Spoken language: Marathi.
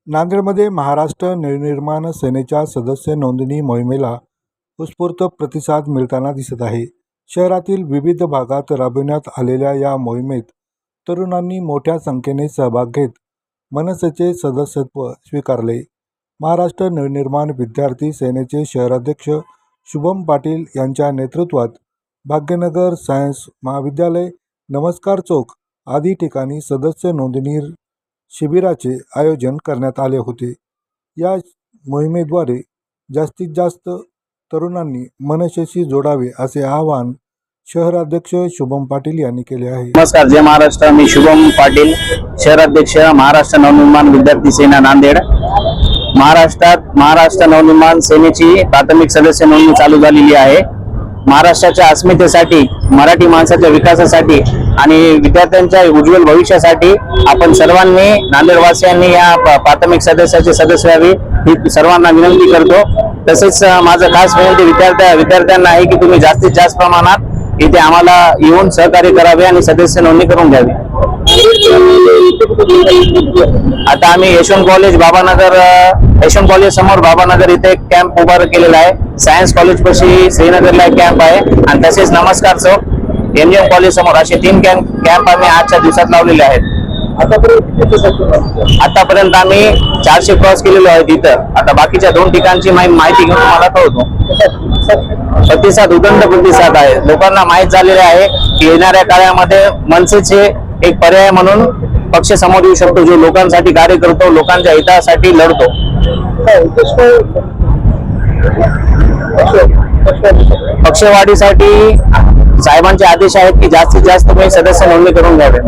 नांदेडमध्ये महाराष्ट्र नवनिर्माण सेनेच्या सदस्य नोंदणी मोहिमेला उत्स्फूर्त प्रतिसाद मिळताना दिसत आहे। शहरातील विविध भागात राबविण्यात आलेल्या या मोहिमेत तरुणांनी मोठ्या संख्येने सहभाग घेत मनसेचे सदस्यत्व स्वीकारले। महाराष्ट्र नवनिर्माण विद्यार्थी सेनेचे शहराध्यक्ष शुभम पाटील यांच्या नेतृत्वात भाग्यनगर सायन्स महाविद्यालय, नमस्कार चौक आदी ठिकाणी सदस्य नोंदणी शिबिराचे आयोजन करण्यात आले होते। या मोहिमेद्वारे जास्तीत जास्त तरुणांनी मनसेशी जोडावे असे आवाहन शहराध्यक्ष शुभम पाटील यांनी केले आहे। नमस्कार, जय महाराष्ट्र। मी शुभम पाटील, शहराध्यक्ष महाराष्ट्र नवनिर्माण विद्यार्थी सेना नांदेड। महाराष्ट्रात महाराष्ट्र नवनिर्माण सेनेची प्राथमिक सदस्य नोंदणी चालू झालेली आहे। महाराष्ट्राच्या अस्मितेसाठी, मराठी माणसाच्या विकासासाठी आणि विद्यार्थ्यांच्या उज्ज्वल भविष्यासाठी आपण सर्वांनी, नांदेडवासियांनी या प्राथमिक सदस्याचे सदस्य व्हावे ही सर्वांना विनंती करतो। तसेच माझं खास विनंती विद्यार्थ्यांना आहे की तुम्ही जास्तीत जास्त प्रमाणात इथे आम्हाला येऊन सहकार्य करावे आणि सदस्य नोंदणी करून घ्यावी। आता आम्ही यशवंत कॉलेज समोर बाबानगर इथे एक कॅम्प उभा केलेला आहे। सायन्स कॉलेज पाशी श्रीनगरला एक कॅम्प आहे आणि तसेच नमस्कार चौक, एमजीएम कॉलेज समोर असे 3 कॅम्प आम्ही आजच्या दिवसात लावलेले आहेत। आतापर्यंत आम्ही 400 क्रॉस केलेले आहेत इथं। आता बाकीच्या 2 ठिकाणची माहिती घेऊन तुम्हाला कळवतो। उदंड प्रतिसाद आहे। लोकांना माहित झालेले आहे की येणाऱ्या काळामध्ये मनसेचे एक पर्याय म्हणून पक्ष समोर येऊ शकतो, जो लोकांसाठी कार्य करतो, लोकांच्या हितासाठी लढतो। पक्षवाढीसाठी साहेबांचे आदेश आहेत की जास्तीत जास्त तुम्ही सदस्य नोंदणी करून घ्यावे।